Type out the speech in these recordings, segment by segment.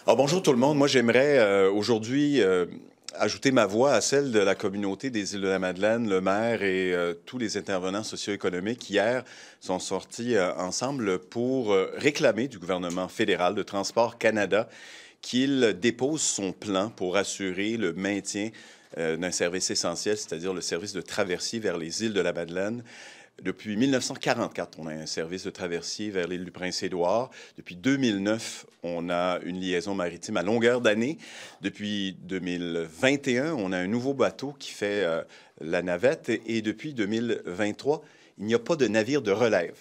Alors, bonjour tout le monde. Moi, j'aimerais aujourd'hui ajouter ma voix à celle de la communauté des Îles-de-la-Madeleine, le maire et tous les intervenants socio-économiques qui, hier, sont sortis ensemble pour réclamer du gouvernement fédéral de Transport Canada qu'il dépose son plan pour assurer le maintien d'un service essentiel, c'est-à-dire le service de traversier vers les îles de la Madeleine. Depuis 1944, on a un service de traversier vers l'île du Prince-Édouard. Depuis 2009, on a une liaison maritime à longueur d'année. Depuis 2021, on a un nouveau bateau qui fait la navette. Et depuis 2023, il n'y a pas de navire de relève.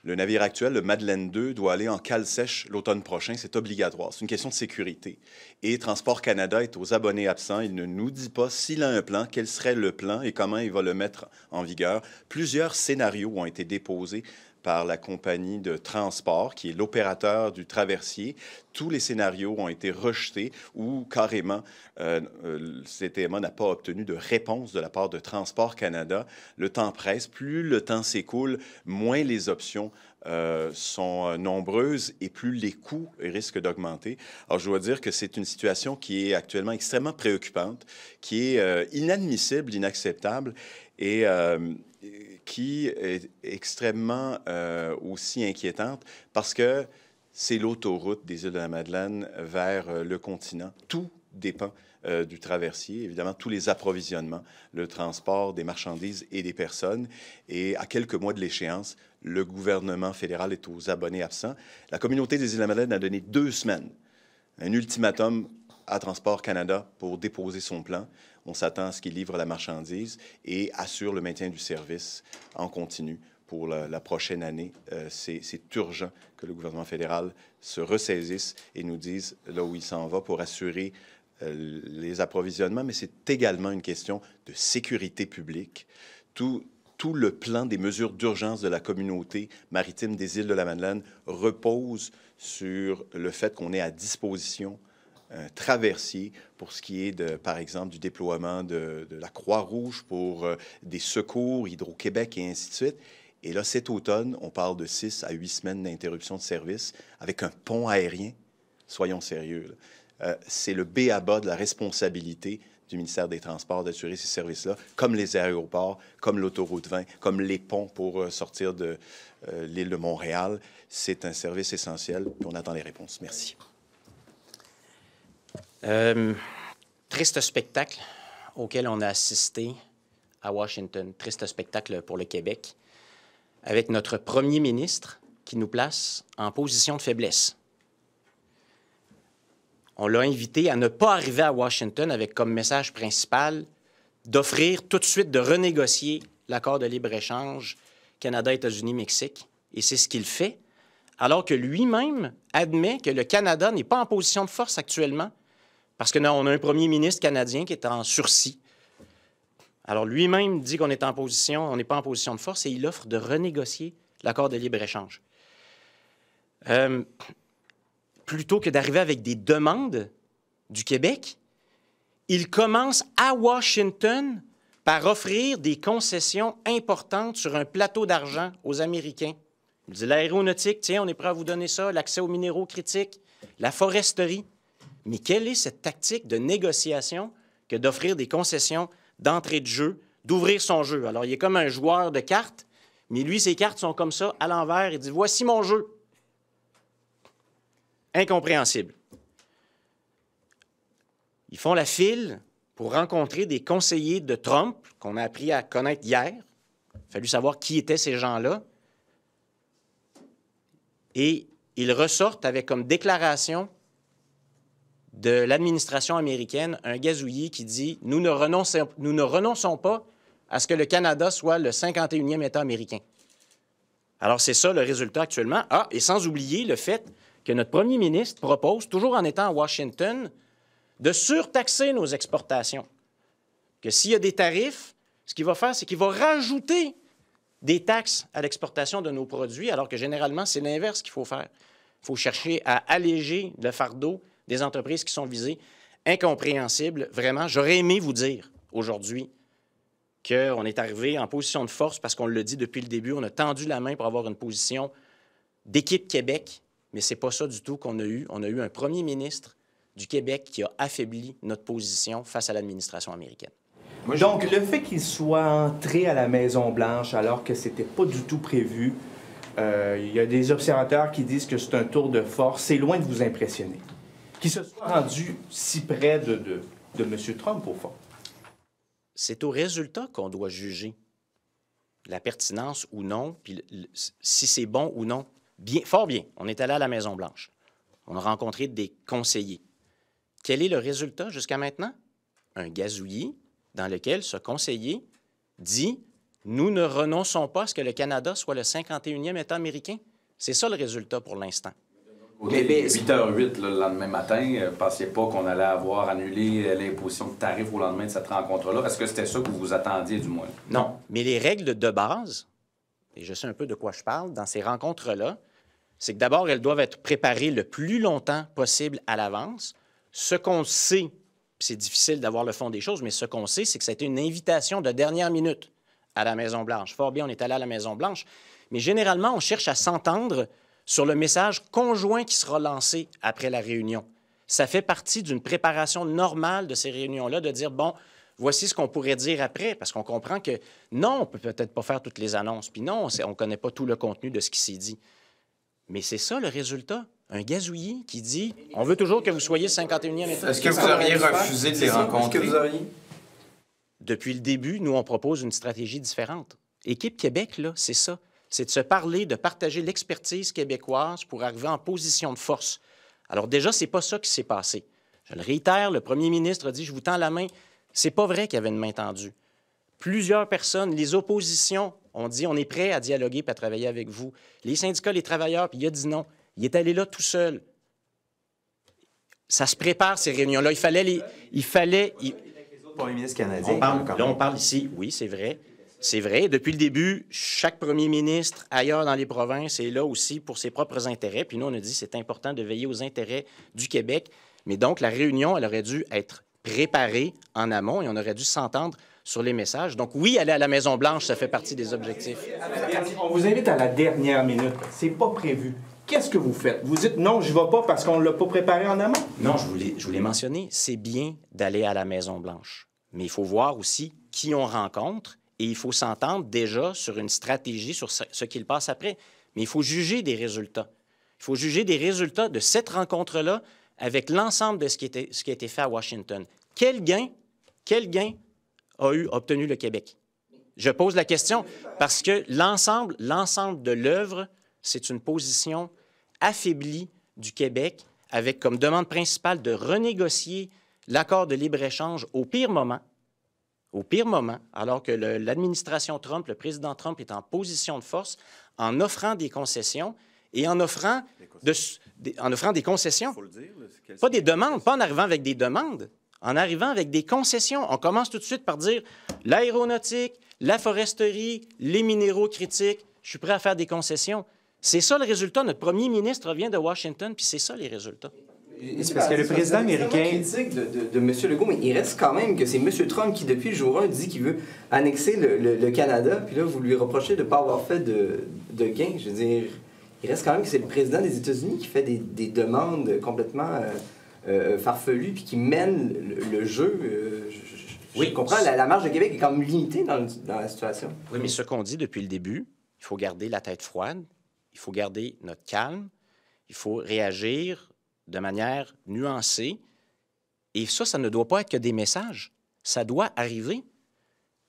Le navire actuel, le Madeleine 2, doit aller en cale sèche l'automne prochain. C'est obligatoire. C'est une question de sécurité. Et Transport Canada est aux abonnés absents. Il ne nous dit pas s'il a un plan, quel serait le plan et comment il va le mettre en vigueur. Plusieurs scénarios ont été déposés par la compagnie de transport, qui est l'opérateur du traversier. Tous les scénarios ont été rejetés ou carrément, CTMA n'a pas obtenu de réponse de la part de Transport Canada. Le temps presse. Plus le temps s'écoule, moins les options sont nombreuses et plus les coûts risquent d'augmenter. Alors, je dois dire que c'est une situation qui est actuellement extrêmement préoccupante, qui est inadmissible, inacceptable et qui est extrêmement aussi inquiétante parce que c'est l'autoroute des îles de la Madeleine vers le continent. Tout dépend du traversier, évidemment, tous les approvisionnements, le transport des marchandises et des personnes. Et à quelques mois de l'échéance, le gouvernement fédéral est aux abonnés absents. La communauté des îles de la Madeleine a donné 2 semaines, un ultimatum à Transport Canada pour déposer son plan. On s'attend à ce qu'il livre la marchandise et assure le maintien du service en continu pour la prochaine année. C'est urgent que le gouvernement fédéral se ressaisisse et nous dise là où il s'en va pour assurer les approvisionnements, mais c'est également une question de sécurité publique. Tout le plan des mesures d'urgence de la communauté maritime des îles de la Madeleine repose sur le fait qu'on ait à disposition un traversier pour ce qui est, par exemple, du déploiement de la Croix-Rouge pour des secours, Hydro-Québec et ainsi de suite. Et là, cet automne, on parle de 6 à 8 semaines d'interruption de service avec un pont aérien. Soyons sérieux. C'est le b.a.-ba de la responsabilité du ministère des Transports d'assurer ces services-là, comme les aéroports, comme l'autoroute 20, comme les ponts pour sortir de l'île de Montréal. C'est un service essentiel, puis on attend les réponses. Merci. Triste spectacle auquel on a assisté à Washington. Triste spectacle pour le Québec, avec notre premier ministre qui nous place en position de faiblesse. On l'a invité à ne pas arriver à Washington avec comme message principal d'offrir tout de suite de renégocier l'accord de libre-échange Canada, États-Unis, Mexique. Et c'est ce qu'il fait, alors que lui-même admet que le Canada n'est pas en position de force actuellement, parce que on a un premier ministre canadien qui est en sursis. Alors lui-même dit qu'on est en position, on n'est pas en position de force et il offre de renégocier l'accord de libre-échange. Plutôt que d'arriver avec des demandes du Québec, il commence à Washington par offrir des concessions importantes sur un plateau d'argent aux Américains. Il dit l'aéronautique, tiens, on est prêt à vous donner ça, l'accès aux minéraux critiques, la foresterie. Mais quelle est cette tactique de négociation que d'offrir des concessions d'entrée de jeu, d'ouvrir son jeu? Alors, il est comme un joueur de cartes, mais lui, ses cartes sont comme ça, à l'envers. Il dit, voici mon jeu. Incompréhensible. Ils font la file pour rencontrer des conseillers de Trump, qu'on a appris à connaître hier. Il a fallu savoir qui étaient ces gens-là. Et ils ressortent avec comme déclaration de l'administration américaine un gazouillis qui dit « Nous ne renonçons pas à ce que le Canada soit le 51e État américain. » Alors, c'est ça le résultat actuellement. Ah, et sans oublier le fait que notre premier ministre propose, toujours en étant à Washington, de surtaxer nos exportations. Que s'il y a des tarifs, ce qu'il va faire, c'est qu'il va rajouter des taxes à l'exportation de nos produits, alors que généralement, c'est l'inverse qu'il faut faire. Il faut chercher à alléger le fardeau des entreprises qui sont visées. Incompréhensible, vraiment. J'aurais aimé vous dire aujourd'hui qu'on est arrivé en position de force parce qu'on le dit depuis le début, on a tendu la main pour avoir une position d'équipe Québec, mais ce n'est pas ça du tout qu'on a eu. On a eu un premier ministre du Québec qui a affaibli notre position face à l'administration américaine. Donc, le fait qu'il soit entré à la Maison-Blanche alors que c'était pas du tout prévu, il y a des observateurs qui disent que c'est un tour de force. C'est loin de vous impressionner. Qu'il se soit rendu si près de M. Trump, au fond. C'est au résultat qu'on doit juger la pertinence ou non, puis si c'est bon ou non. Bien, fort bien, on est allé à la Maison-Blanche. On a rencontré des conseillers. Quel est le résultat jusqu'à maintenant? Un gazouillis dans lequel ce conseiller dit « Nous ne renonçons pas à ce que le Canada soit le 51e État américain. » C'est ça le résultat pour l'instant. Mais 8h08 le lendemain matin, ne pensiez pas qu'on allait avoir annulé l'imposition de tarifs au lendemain de cette rencontre-là? Est-ce que c'était ça que vous vous attendiez, du moins? Non, mais les règles de base, et je sais un peu de quoi je parle, dans ces rencontres-là, c'est que d'abord, elles doivent être préparées le plus longtemps possible à l'avance. Ce qu'on sait, c'est difficile d'avoir le fond des choses, mais ce qu'on sait, c'est que ça a été une invitation de dernière minute à la Maison-Blanche. Fort bien, on est allé à la Maison-Blanche, mais généralement, on cherche à s'entendre sur le message conjoint qui sera lancé après la réunion. Ça fait partie d'une préparation normale de ces réunions-là, de dire, bon, voici ce qu'on pourrait dire après, parce qu'on comprend que non, on peut peut-être pas faire toutes les annonces, puis non, on ne connaît pas tout le contenu de ce qui s'est dit. Mais c'est ça le résultat. Un gazouillis qui dit, on veut toujours que vous soyez le 51e État. Est-ce que vous auriez refusé de les rencontrer? Depuis le début, nous, on propose une stratégie différente. Équipe Québec, là, c'est ça. C'est de se parler, de partager l'expertise québécoise pour arriver en position de force. Alors déjà, c'est pas ça qui s'est passé. Je le réitère, le premier ministre a dit « Je vous tends la main ». C'est pas vrai qu'il y avait une main tendue. Plusieurs personnes, les oppositions, ont dit « On est prêt à dialoguer et à travailler avec vous ». Les syndicats, les travailleurs, puis il a dit non. Il est allé là tout seul. Ça se prépare, ces réunions-là. Il fallait... Premier ministre canadien. On parle ici, oui, c'est vrai. C'est vrai. Depuis le début, chaque premier ministre ailleurs dans les provinces est là aussi pour ses propres intérêts. Puis nous, on a dit que c'est important de veiller aux intérêts du Québec. Mais donc, la réunion, elle aurait dû être préparée en amont et on aurait dû s'entendre sur les messages. Donc oui, aller à la Maison-Blanche, ça fait partie des objectifs. On vous invite à la dernière minute. C'est pas prévu. Qu'est-ce que vous faites? Vous dites non, je ne vais pas parce qu'on ne l'a pas préparé en amont? Non, je vous l'ai mentionné. C'est bien d'aller à la Maison-Blanche. Mais il faut voir aussi qui on rencontre et il faut s'entendre déjà sur une stratégie, sur ce qu'il passe après. Mais il faut juger des résultats. Il faut juger des résultats de cette rencontre-là avec l'ensemble de ce qui a été fait à Washington. Quel gain a obtenu le Québec? Je pose la question parce que l'ensemble de l'œuvre, c'est une position affaiblie du Québec avec comme demande principale de renégocier l'accord de libre-échange au pire moment, alors que l'administration Trump, le président Trump est en position de force en offrant des concessions et en offrant des concessions. Faut le dire, Pas des demandes, pas en arrivant avec des demandes, en arrivant avec des concessions. On commence tout de suite par dire l'aéronautique, la foresterie, les minéraux critiques, je suis prêt à faire des concessions. C'est ça le résultat. Notre premier ministre vient de Washington, puis c'est ça les résultats. C'est parce que le président américain... critique de M. Legault, mais il reste quand même que c'est M. Trump qui, depuis le jour 1, dit qu'il veut annexer le Canada, puis là, vous lui reprochez de ne pas avoir fait de gain. Je veux dire, il reste quand même que c'est le président des États-Unis qui fait des demandes complètement farfelues, puis qui mène le jeu. Je comprends, la marge de Québec est quand même limitée dans la situation. Oui, mais ce qu'on dit depuis le début, il faut garder la tête froide, il faut garder notre calme, il faut réagir de manière nuancée. Et ça ne doit pas être que des messages. Ça doit arriver.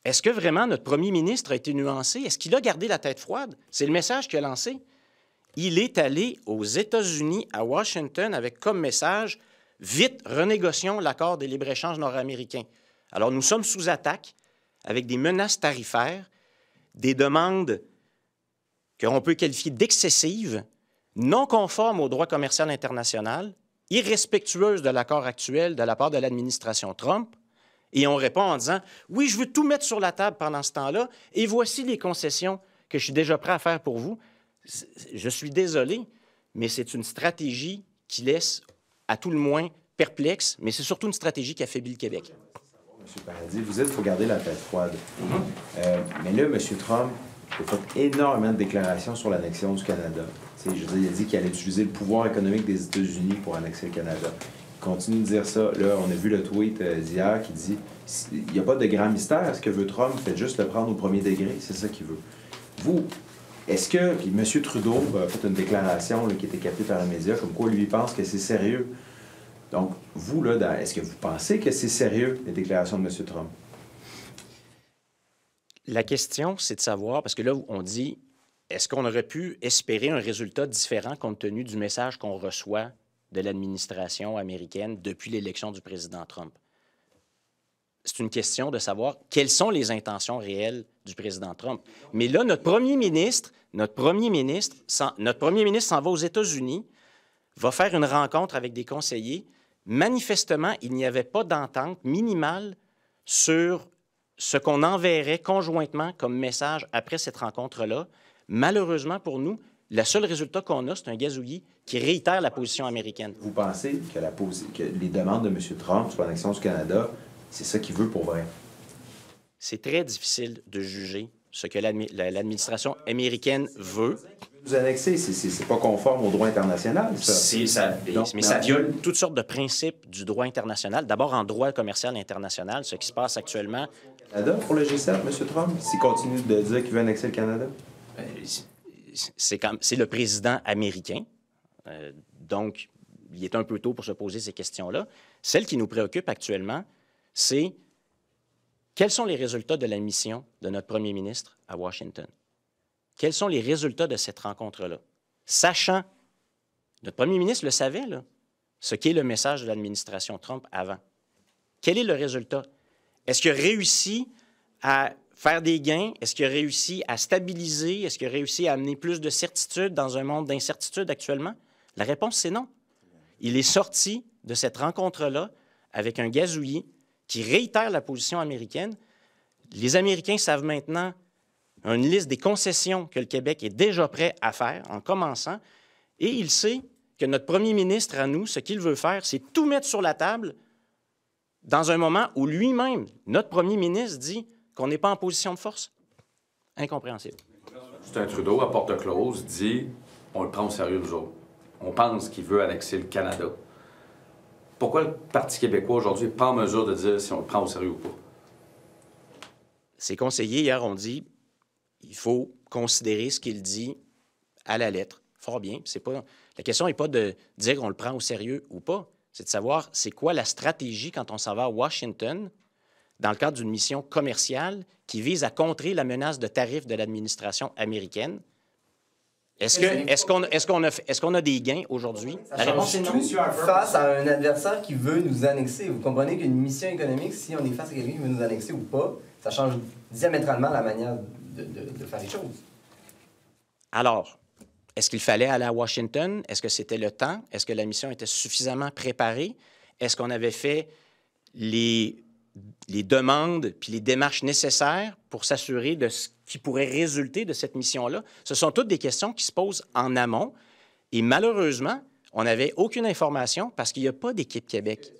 Est-ce que vraiment notre premier ministre a été nuancé? Est-ce qu'il a gardé la tête froide? C'est le message qu'il a lancé. Il est allé aux États-Unis, à Washington, avec comme message « Vite, renégocions l'accord de libre-échange nord-américain ». Alors, nous sommes sous attaque avec des menaces tarifaires, des demandes qu'on peut qualifier d'excessives, non conformes au droit commercial international, irrespectueuses de l'accord actuel de la part de l'administration Trump, et on répond en disant « Oui, je veux tout mettre sur la table pendant ce temps-là, et voici les concessions que je suis déjà prêt à faire pour vous. » Je suis désolé, mais c'est une stratégie qui laisse, à tout le moins, perplexe, mais c'est surtout une stratégie qui affaiblit le Québec. M. Paradis, vous dites qu'il faut garder la tête froide. Mais là, M. Trump a fait énormément de déclarations sur l'annexion du Canada. Je veux dire, il a dit qu'il allait utiliser le pouvoir économique des États-Unis pour annexer le Canada. Il continue de dire ça. Là, on a vu le tweet d'hier qui dit il n'y a pas de grand mystère. Ce que veut Trump, faites juste le prendre au premier degré. C'est ça qu'il veut. Vous, est-ce que... Puis M. Trudeau a fait une déclaration là, qui était captée par les médias, comme quoi lui pense que c'est sérieux. Donc, vous, là, est-ce que vous pensez que c'est sérieux, les déclarations de M. Trump? La question, c'est de savoir, parce que là, on dit, est-ce qu'on aurait pu espérer un résultat différent compte tenu du message qu'on reçoit de l'administration américaine depuis l'élection du président Trump? C'est une question de savoir quelles sont les intentions réelles du président Trump. Mais là, notre premier ministre s'en va aux États-Unis, va faire une rencontre avec des conseillers. Manifestement, il n'y avait pas d'entente minimale sur ce qu'on enverrait conjointement comme message après cette rencontre-là. Malheureusement pour nous, le seul résultat qu'on a, c'est un gazouillis qui réitère la position américaine. Vous pensez que les demandes de M. Trump sur l'annexion du Canada, c'est ça qu'il veut pour vrai? C'est très difficile de juger ce que l'administration américaine veut. Vous annexer, c'est pas conforme au droit international, ça. Mais ça viole toutes sortes de principes du droit international. D'abord, en droit commercial international, ce qui se passe actuellement. Canada pour le G7, M. Trump, s'il continue de dire qu'il veut annexer le Canada? C'est le président américain. Donc, il est un peu tôt pour se poser ces questions-là. Celle qui nous préoccupe actuellement, c'est quels sont les résultats de la mission de notre premier ministre à Washington? Quels sont les résultats de cette rencontre-là? Sachant, notre premier ministre le savait, là, ce qu'est le message de l'administration Trump avant. Quel est le résultat? Est-ce qu'il a réussi à faire des gains? Est-ce qu'il a réussi à stabiliser? Est-ce qu'il a réussi à amener plus de certitude dans un monde d'incertitude actuellement? La réponse, c'est non. Il est sorti de cette rencontre-là avec un gazouillis qui réitère la position américaine. Les Américains savent maintenant une liste des concessions que le Québec est déjà prêt à faire en commençant, et il sait que notre premier ministre à nous, ce qu'il veut faire, c'est tout mettre sur la table dans un moment où lui-même, notre premier ministre, dit qu'on n'est pas en position de force. Incompréhensible. Justin Trudeau, à porte close, dit on le prend au sérieux, nous autres. On pense qu'il veut annexer le Canada. Pourquoi le Parti québécois, aujourd'hui, n'est pas en mesure de dire si on le prend au sérieux ou pas? Ses conseillers, hier, ont dit il faut considérer ce qu'il dit à la lettre. Fort bien. La question n'est pas de dire qu'on le prend au sérieux ou pas. C'est de savoir c'est quoi la stratégie quand on s'en va à Washington dans le cadre d'une mission commerciale qui vise à contrer la menace de tarifs de l'administration américaine. Est-ce qu'on a des gains aujourd'hui? La réponse est non. Face à un adversaire qui veut nous annexer. Vous comprenez qu'une mission économique, si on est face à quelqu'un qui veut nous annexer ou pas, ça change diamétralement la manière de faire les choses. Alors, est-ce qu'il fallait aller à Washington? Est-ce que c'était le temps? Est-ce que la mission était suffisamment préparée? Est-ce qu'on avait fait les demandes puis les démarches nécessaires pour s'assurer de ce qui pourrait résulter de cette mission-là? Ce sont toutes des questions qui se posent en amont. Et malheureusement, on n'avait aucune information parce qu'il n'y a pas d'équipe Québec.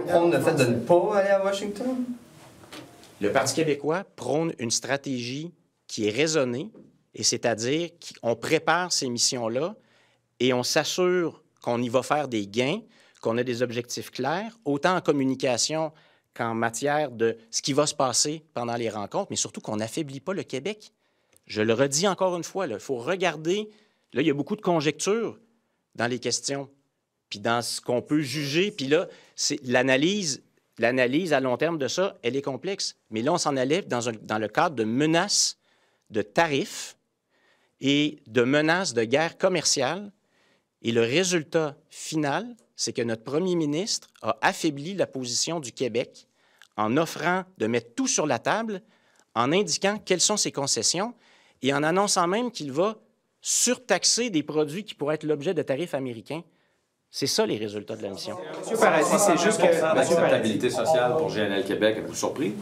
On a fait de ne pas aller à Washington? Le Parti québécois prône une stratégie qui est raisonnée, et c'est-à-dire qu'on prépare ces missions-là et on s'assure qu'on y va faire des gains, qu'on a des objectifs clairs, autant en communication qu'en matière de ce qui va se passer pendant les rencontres, mais surtout qu'on n'affaiblit pas le Québec. Je le redis encore une fois, il faut regarder, là, il y a beaucoup de conjectures dans les questions, puis dans ce qu'on peut juger, puis là, c'est l'analyse à long terme de ça, elle est complexe. Mais là, on s'en allait dans le cadre de menaces de tarifs et de menaces de guerre commerciale. Et le résultat final, c'est que notre premier ministre a affaibli la position du Québec en offrant de mettre tout sur la table, en indiquant quelles sont ses concessions et en annonçant même qu'il va surtaxer des produits qui pourraient être l'objet de tarifs américains. C'est ça, les résultats de la mission. M. Paradis, c'est juste que... L'acceptabilité sociale pour GNL Québec, êtes-vous surpris?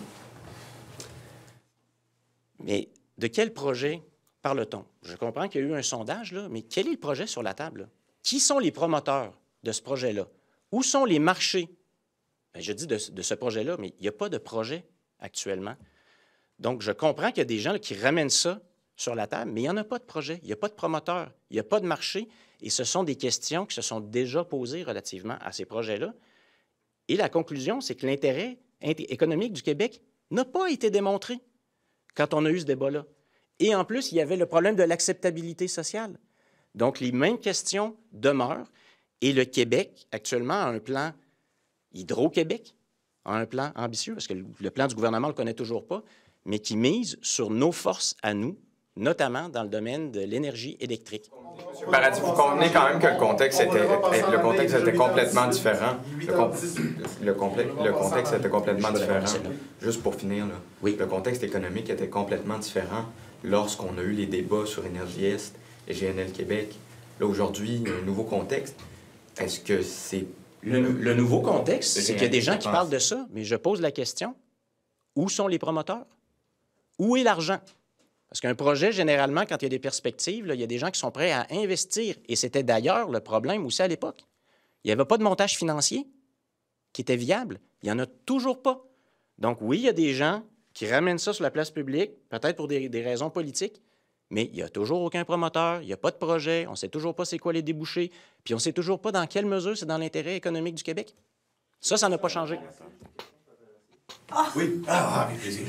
Mais de quel projet parle-t-on? Je comprends qu'il y a eu un sondage, là, mais quel est le projet sur la table? Là? Qui sont les promoteurs de ce projet-là? Où sont les marchés? Bien, je dis de ce projet-là, mais il n'y a pas de projet actuellement. Donc, je comprends qu'il y a des gens là, qui ramènent ça sur la table, mais il n'y en a pas de projet, il n'y a pas de promoteur, il n'y a pas de marché, et ce sont des questions qui se sont déjà posées relativement à ces projets-là. Et la conclusion, c'est que l'intérêt économique du Québec n'a pas été démontré quand on a eu ce débat-là. Et en plus, il y avait le problème de l'acceptabilité sociale. Donc, les mêmes questions demeurent, et le Québec, actuellement, a un plan Hydro-Québec, a un plan ambitieux, parce que le plan du gouvernement, on ne le connaît toujours pas, mais qui mise sur nos forces à nous, notamment dans le domaine de l'énergie électrique. M. Paradis, vous convenez quand même que le contexte était complètement différent. Le contexte était complètement différent. Juste pour finir, là, oui. Le contexte économique était complètement différent lorsqu'on a eu les débats sur Énergie Est et GNL Québec. Là, aujourd'hui, il y a un nouveau contexte. Est-ce que c'est... Le nouveau contexte, c'est qu'il y a des gens qui parlent de ça, mais je pose la question, où sont les promoteurs? Où est l'argent? Parce qu'un projet, généralement, quand il y a des perspectives, là, il y a des gens qui sont prêts à investir. Et c'était d'ailleurs le problème aussi à l'époque. Il n'y avait pas de montage financier qui était viable. Il n'y en a toujours pas. Donc oui, il y a des gens qui ramènent ça sur la place publique, peut-être pour des raisons politiques, mais il n'y a toujours aucun promoteur, il n'y a pas de projet, on ne sait toujours pas c'est quoi les débouchés, puis on ne sait toujours pas dans quelle mesure c'est dans l'intérêt économique du Québec. Ça n'a pas changé. Oui. Ah, avec plaisir.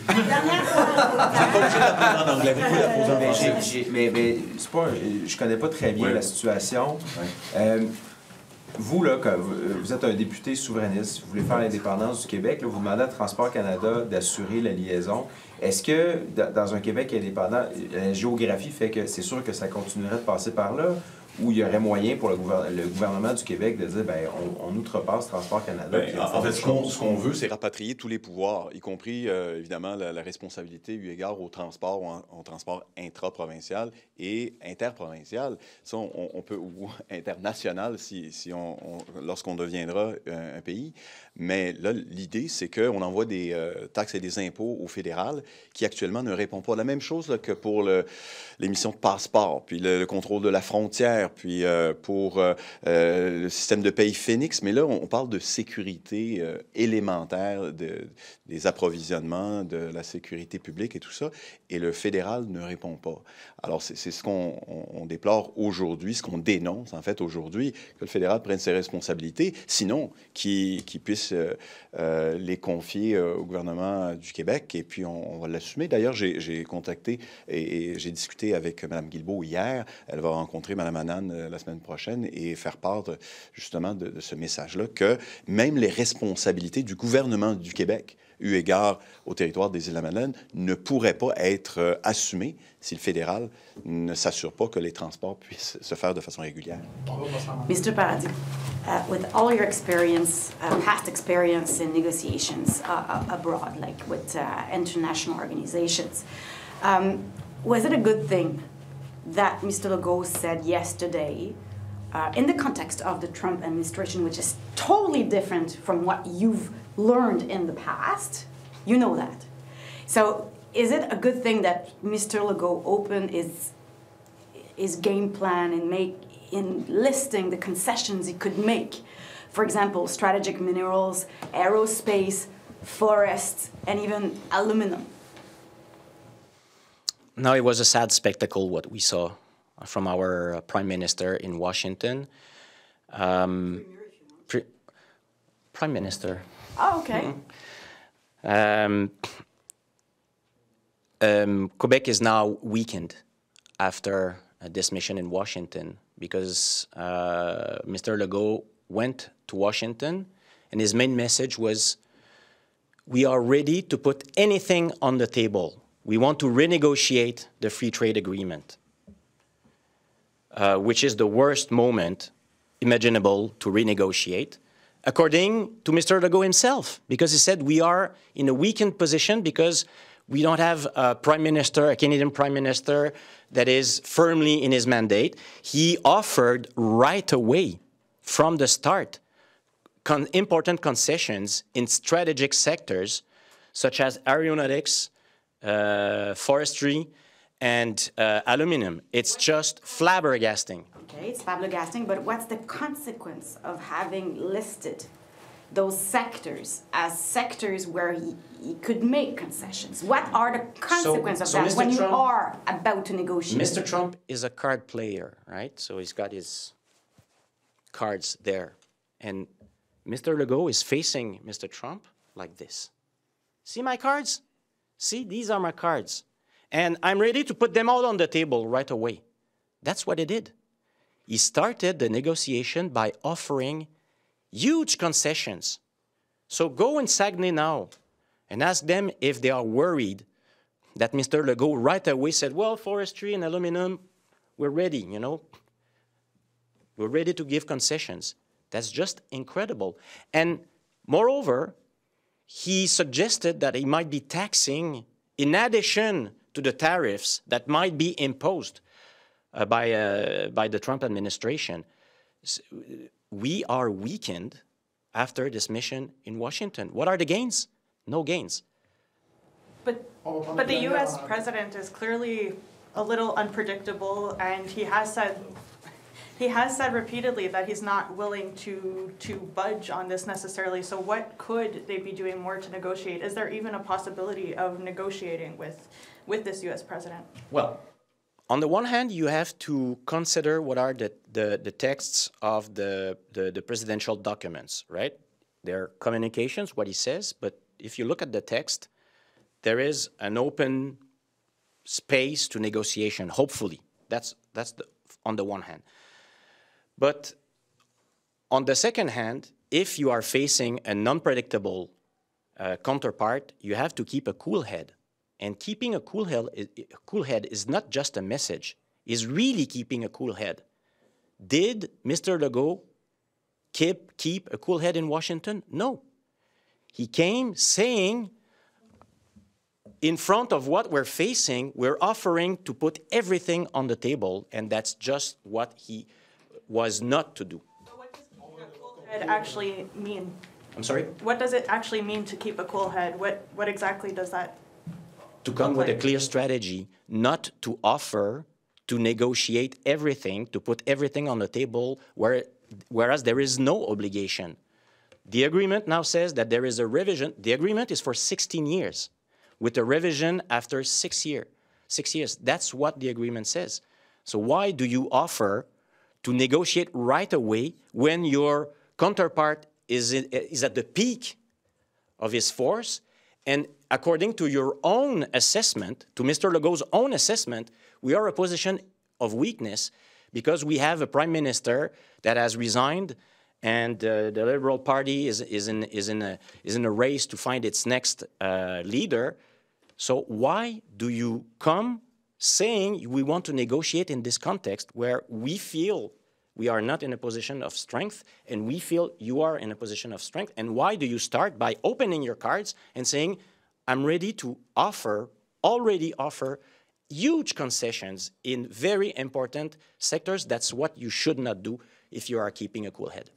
Mais c'est pas, je connais pas très bien la situation. Vous, là, quand vous êtes un député souverainiste, vous voulez faire l'indépendance du Québec, là, vous demandez à Transport Canada d'assurer la liaison. Est-ce que, dans un Québec indépendant, la géographie fait que c'est sûr que ça continuerait de passer par là, ou il y aurait moyen pour le gouvernement du Québec de dire, bien, on outrepasse Transport Canada? En fait, ce qu'on veut, c'est rapatrier tous les pouvoirs, y compris, évidemment, la responsabilité eu égard au transport, au transport intraprovincial et interprovincial. Ça, on peut, ou international, lorsqu'on deviendra un pays. Mais là, l'idée, c'est qu'on envoie des taxes et des impôts au fédéral qui, actuellement, ne répond pas. La même chose là, que pour l'émission de passeport, puis le contrôle de la frontière, puis pour le système de paye Phoenix. Mais là, on parle de sécurité élémentaire, des approvisionnements, de la sécurité publique et tout ça. Et le fédéral ne répond pas. Alors, c'est ce qu'on déplore aujourd'hui, ce qu'on dénonce, en fait, aujourd'hui, que le fédéral prenne ses responsabilités, sinon qu'il puisse les confier au gouvernement du Québec, et puis on va l'assumer. D'ailleurs, j'ai contacté et j'ai discuté avec Mme Guilbeault hier. Elle va rencontrer Mme Annan la semaine prochaine et faire part justement de ce message-là, que même les responsabilités du gouvernement du Québec, eu égard au territoire des Îles-de-la-Madeleine, ne pourraient pas être assumées si le fédéral ne s'assure pas que les transports puissent se faire de façon régulière. Mr. Paradis, with all your experience, past experience in negotiations abroad, like with international organizations, was it a good thing that Mr. Legault said yesterday in the context of the Trump administration, which is totally different from what you've learned in the past? You know that. So is it a good thing that Mr. Legault opened his game plan in listing the concessions he could make? For example, strategic minerals, aerospace, forests, and even aluminum. No, it was a sad spectacle what we saw from our Prime Minister in Washington. Prime Minister. Oh, okay. Quebec is now weakened after this mission in Washington because Mr. Legault went to Washington and his main message was, we are ready to put anything on the table. We want to renegotiate the free trade agreement, which is the worst moment imaginable to renegotiate, according to Mr. Legault himself, because he said we are in a weakened position because we don't have a prime minister, a Canadian prime minister, that is firmly in his mandate. He offered right away, from the start, important concessions in strategic sectors, such as aeronautics, forestry, and aluminum. It's just flabbergasting. Okay, it's flabbergasting, but what's the consequence of having listed those sectors as sectors where he could make concessions? What are the consequences so of that Mr. when you Trump- are about to negotiate? Mr. Trump is a card player, right? So he's got his cards there. And Mr. Legault is facing Mr. Trump like this. See my cards? See, these are my cards. And I'm ready to put them all on the table right away. That's what he did. He started the negotiation by offering huge concessions. So go in Saguenay now and ask them if they are worried that Mr. Legault right away said, well, forestry and aluminum, we're ready, you know. We're ready to give concessions. That's just incredible. And moreover, he suggested that he might be taxing, in addition to the tariffs that might be imposed by the Trump administration. We are weakened after this mission in Washington. What are the gains? No gains. But the U.S. president is clearly a little unpredictable, and he has said repeatedly that he's not willing to budge on this necessarily. So what could they be doing more to negotiate? Is there even a possibility of negotiating with this U.S. president? Well, on the one hand, you have to consider what are the texts of the presidential documents, right? They're communications, what he says, but if you look at the text, there is an open space to negotiation, hopefully. That's on the one hand. But on the second hand, if you are facing an unpredictable counterpart, you have to keep a cool head. And keeping a cool head is not just a message, is really keeping a cool head. Did Mr. Legault keep a cool head in Washington? No. He came saying, in front of what we're facing, we're offering to put everything on the table, and that's just what he was not to do. But what does keeping a cool head actually mean? I'm sorry? What does it actually mean to keep a cool head? What exactly does that To come with a clear strategy, not to offer to negotiate everything, to put everything on the table, whereas there is no obligation. The agreement now says that there is a revision. The agreement is for 16 years, with a revision after 6 years. That's what the agreement says. So why do you offer to negotiate right away when your counterpart is at the peak of his force? And according to your own assessment, to Mr. Legault's own assessment, we are a position of weakness because we have a prime minister that has resigned, and the Liberal Party is in a race to find its next leader. So why do you come saying we want to negotiate in this context where we feel we are not in a position of strength, and we feel you are in a position of strength? And why do you start by opening your cards and saying, I'm ready to already offer huge concessions in very important sectors? That's what you should not do if you are keeping a cool head.